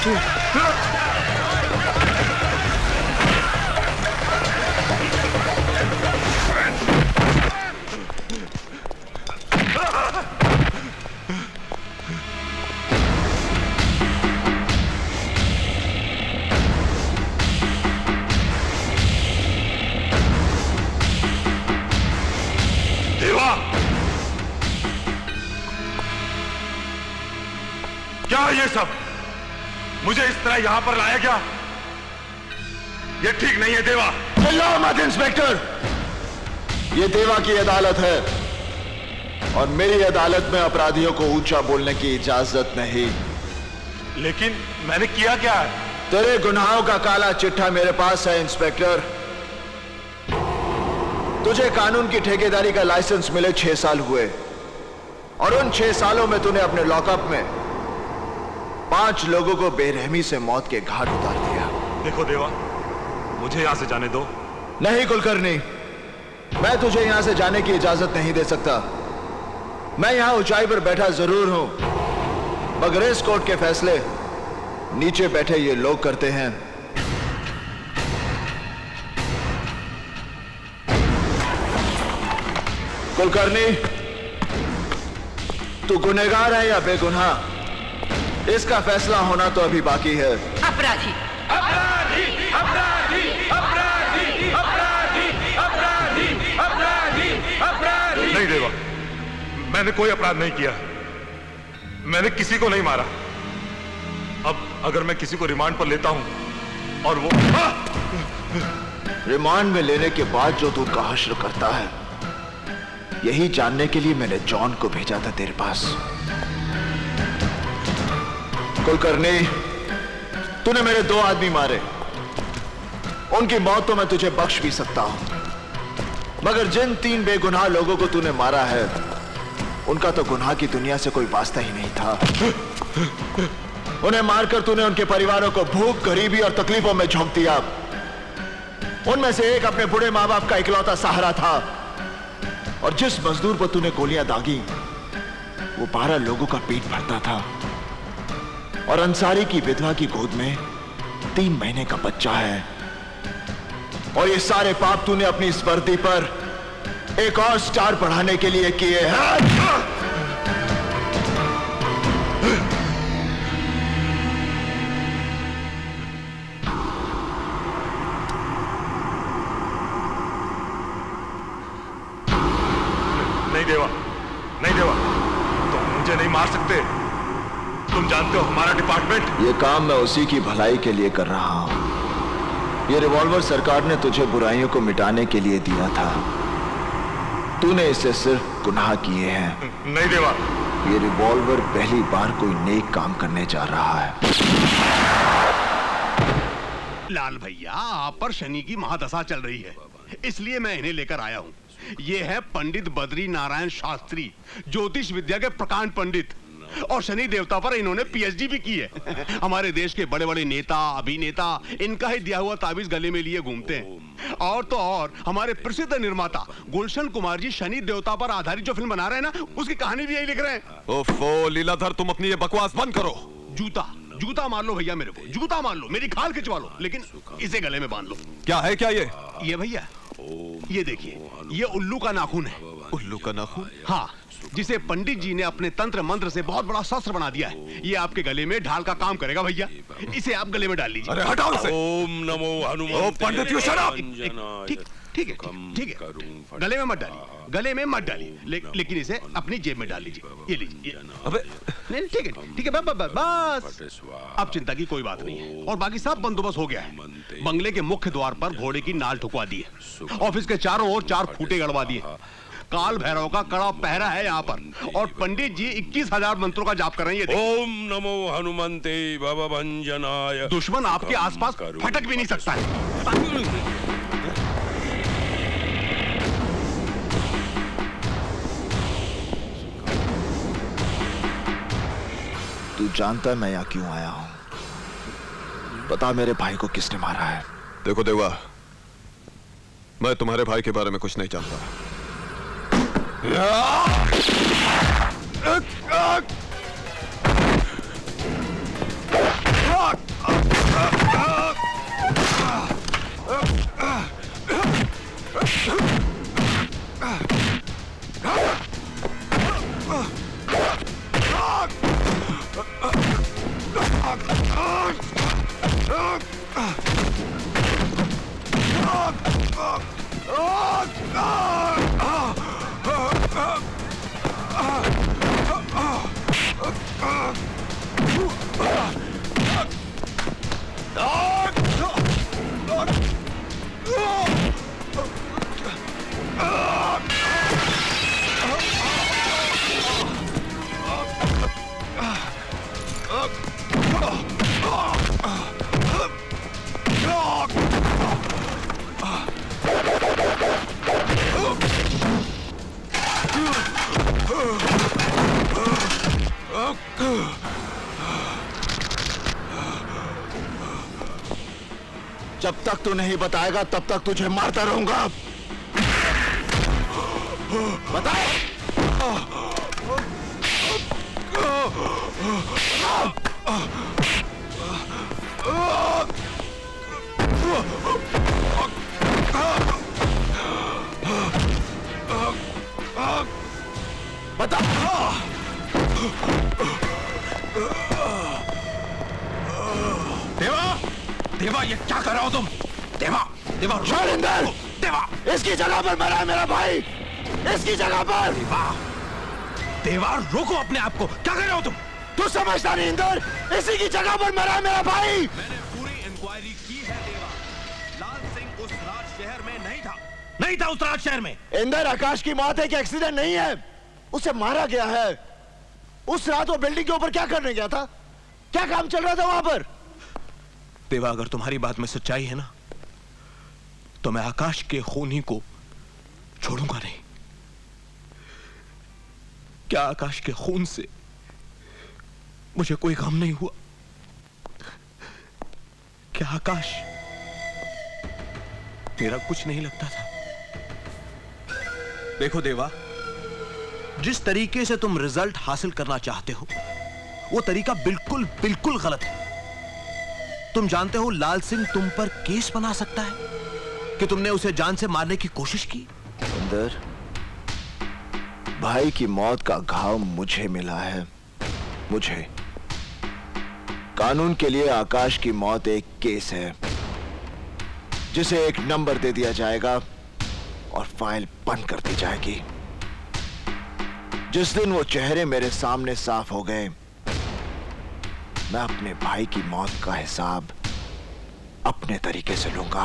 क्या ये सब? मुझे इस तरह यहां पर लाया क्या? ये ठीक नहीं है देवा। चिल्लाओ मत इंस्पेक्टर, ये देवा की अदालत है और मेरी अदालत में अपराधियों को ऊंचा बोलने की इजाजत नहीं। लेकिन मैंने किया क्या है? तेरे गुनाहों का काला चिट्ठा मेरे पास है इंस्पेक्टर। तुझे कानून की ठेकेदारी का लाइसेंस मिले 6 साल हुए और उन 6 सालों में तूने अपने लॉकअप में 5 लोगों को बेरहमी से मौत के घाट उतार दिया। देखो देवा, मुझे यहां से जाने दो। नहीं कुलकर्णी, मैं तुझे यहां से जाने की इजाजत नहीं दे सकता। मैं यहां ऊंचाई पर बैठा जरूर हूं, मगर इस कोर्ट के फैसले नीचे बैठे ये लोग करते हैं। कुलकर्णी, तू गुनहगार है या बेगुनाह, इसका फैसला होना तो अभी बाकी है। अपराधी अपराधी अपराधी अपराधी अपराधी अपराधी अपराधी अपराधी। नहीं देवा, मैंने कोई अपराध नहीं किया। मैंने किसी को नहीं मारा। अब अगर मैं किसी को रिमांड पर लेता हूं और वो रिमांड में लेने के बाद जो तू उनका हश्र करता है, यही जानने के लिए मैंने जॉन को भेजा था तेरे पास। कुलकर्णी, तूने मेरे 2 आदमी मारे, उनकी मौत तो मैं तुझे बख्श भी सकता हूं, मगर जिन 3 बेगुनाह लोगों को तूने मारा है, उनका तो गुनाह की दुनिया से कोई वास्ता ही नहीं था। उन्हें मारकर तूने उनके परिवारों को भूख, गरीबी और तकलीफों में झोंक दिया। उनमें से एक अपने बूढ़े मां बाप का इकलौता सहारा था और जिस मजदूर पर तूने गोलियां दागी, वो 12 लोगों का पेट भरता था और अंसारी की विधवा की गोद में 3 महीने का बच्चा है। और ये सारे पाप तूने अपनी इस वर्दी पर एक और स्टार बढ़ाने के लिए किए हैं। नहीं देवा, नहीं देवा, तुम मुझे नहीं मार सकते। तुम जानते हो हमारा डिपार्टमेंट। ये काम मैं उसी की भलाई के लिए कर रहा हूं। ये रिवॉल्वर सरकार ने तुझे बुराइयों को मिटाने के लिए दिया था। तूने इससे सिर्फ गुनाह किए हैं। नहीं देवा, ये रिवॉल्वर पहली बार कोई नेक काम करने जा रहा है। लाल भैया, आप पर शनि की महादशा चल रही है, इसलिए मैं इन्हें लेकर आया हूँ। ये है पंडित बद्री नारायण शास्त्री, ज्योतिष विद्या के प्रकांड पंडित, और शनि देवता पर इन्होंने पीएचडी भी की है। हमारे देश के बड़े बड़े नेता, अभिनेता इनका ही दिया हुआ ताबीज गले में लिए घूमते हैं। और तो और हमारे प्रसिद्ध निर्माता गुलशन कुमार जी शनि देवता पर आधारित जो फिल्म बना रहे हैं ना, उसकी कहानी भी यही लिख रहे हैं। ओफो लीलाधर, तुम अपनी ये बकवास बंद करो। जूता मार लो भैया, मेरे को जूता मार लो, मेरी खाल खिंचवा लो, लेकिन इसे गले में बांध लो। क्या है क्या ये भैया, ये देखिए, ये उल्लू का नाखून है। उल्लू का नाखून? हाँ, जिसे पंडित जी ने अपने तंत्र मंत्र से बहुत बड़ा शस्त्र बना दिया है। ये आपके गले में ढाल का काम करेगा भैया, इसे आप गले में डाल लीजिए। अरे हटाओ इसे। ओम नमो हनुमान। पंडित, यू शट अप। ठीक है, गले में मत डालिए, गले में मत डालिए, लेकिन इसे अपनी जेब में डाल लीजिए। ये लीजिए। अबे नहीं, ठीक है, बस अब चिंता की कोई बात नहीं है। और बाकी सब बंदोबस्त हो गया है। बंगले के मुख्य द्वार पर घोड़े की नाल ठुकवा दी है, ऑफिस के चारों ओर 4 खूंटे गड़वा दिए, काल भैरव का कड़ा पहरा है यहाँ पर, और पंडित जी 21,000 मंत्रों का जाप कर रहे हैं। ओम नमो हनुमंते भवभंजनाय। दुश्मन आपके आसपास फटक भी नहीं सकता है। तू जानता है मैं यहाँ क्यों आया हूं? बता मेरे भाई को किसने मारा है? देखो देवा, मैं तुम्हारे भाई के बारे में कुछ नहीं जानता। जब तक तू नहीं बताएगा तब तक तुझे मारता रहूंगा। बता। बता। देवा, देवा ये क्या कर रहे हो तुम? देवा, देवा शैलेंद्र, देवा, इसकी जगह पर मरा है मेरा भाई, इसकी जगह पर। देवा, देवा रोको अपने आप को, क्या कर रहे हो तुम? तू समझता नहीं इंदर, इसी की जगह पर मरा है मेरा भाई। मैंने पूरी इंक्वायरी की है देवा। लाल सिंह उस राज शहर में नहीं था उस राज शहर में। इंदर, आकाश की मौत एक एक्सीडेंट नहीं है, उसे मारा गया है। उस रात वो बिल्डिंग के ऊपर क्या करने गया था? क्या काम चल रहा था वहां पर? देवा, अगर तुम्हारी बात में सच्चाई है ना, तो मैं आकाश के खूनी को छोड़ूंगा नहीं। क्या आकाश के खून से मुझे कोई गम नहीं हुआ? क्या आकाश मेरा कुछ नहीं लगता था? देखो देवा, जिस तरीके से तुम रिजल्ट हासिल करना चाहते हो वो तरीका बिल्कुल बिल्कुल गलत है। तुम जानते हो लाल सिंह तुम पर केस बना सकता है कि तुमने उसे जान से मारने की कोशिश की। इंदर, भाई की मौत का घाव मुझे मिला है, मुझे। कानून के लिए आकाश की मौत एक केस है जिसे एक नंबर दे दिया जाएगा और फाइल बंद कर दी जाएगी। जिस दिन वो चेहरे मेरे सामने साफ हो गए, मैं अपने भाई की मौत का हिसाब अपने तरीके से लूंगा,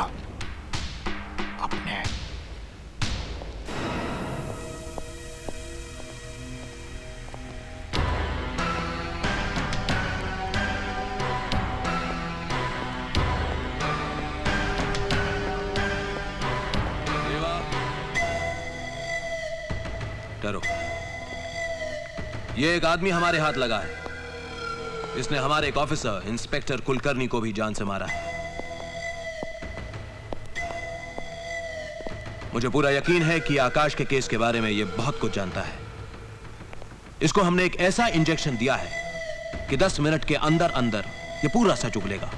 अपने। डरो, ये एक आदमी हमारे हाथ लगा है। इसने हमारे एक ऑफिसर इंस्पेक्टर कुलकर्णी को भी जान से मारा है। मुझे पूरा यकीन है कि आकाश के केस के बारे में यह बहुत कुछ जानता है। इसको हमने एक ऐसा इंजेक्शन दिया है कि 10 मिनट के अंदर अंदर यह पूरा सच उगलेगा।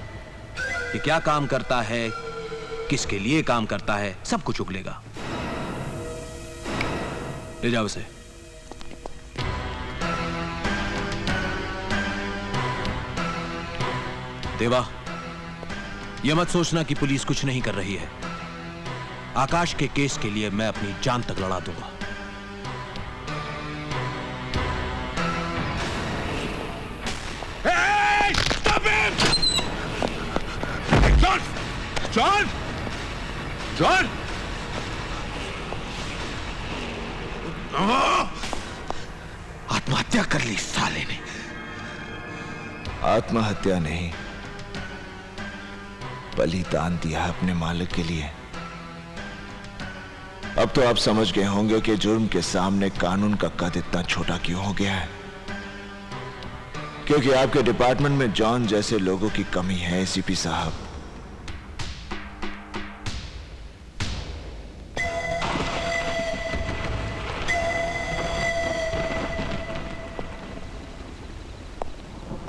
कि क्या काम करता है, किसके लिए काम करता है, सब कुछ उगलेगा। ले जाओ उसे। देवा, यह मत सोचना कि पुलिस कुछ नहीं कर रही है। आकाश के केस के लिए मैं अपनी जान तक लड़ा दूंगा। जॉन, जॉन, आत्महत्या कर ली साले ने। आत्महत्या नहीं, बलिदान दिया अपने मालिक के लिए। अब तो आप समझ गए होंगे कि जुर्म के सामने कानून का कद इतना छोटा क्यों हो गया है। क्योंकि आपके डिपार्टमेंट में जॉन जैसे लोगों की कमी है, एसीपी साहब।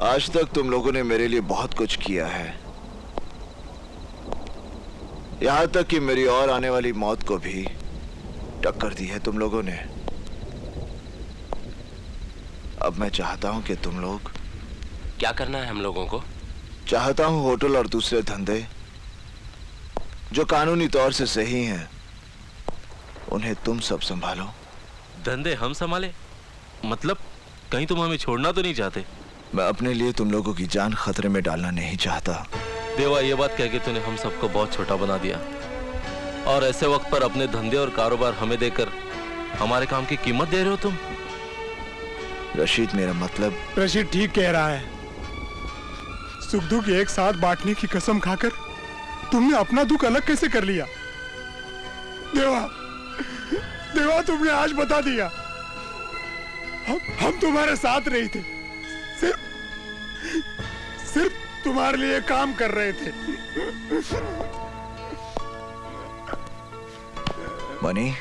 आज तक तुम लोगों ने मेरे लिए बहुत कुछ किया है, यहां तक कि मेरी और आने वाली मौत को भी टक्कर दी है तुम लोगों ने। अब मैं चाहता हूं कि तुम लोग। क्या करना है हम लोगों को? चाहता हूं होटल और दूसरे धंधे जो कानूनी तौर से सही हैं, उन्हें तुम सब संभालो। धंधे हम संभाले? मतलब कहीं तुम हमें छोड़ना तो नहीं चाहते? मैं अपने लिए तुम लोगों की जान खतरे में डालना नहीं चाहता। देवा, ये बात कह के तूने हम सबको बहुत छोटा बना दिया, और ऐसे वक्त पर अपने धंधे और कारोबार हमें देकर हमारे काम की कीमत दे रहे हो तुम। रशीद, मेरा मतलब। रशीद ठीक कह रहा है। सुख दुख एक साथ बांटने की कसम खाकर तुमने अपना दुख अलग कैसे कर लिया? देवा, देवा, तुमने आज बता दिया। हम तुम्हारे साथ रहे थे, सिर्फ तुम्हारे लिए काम कर रहे थे। मनी,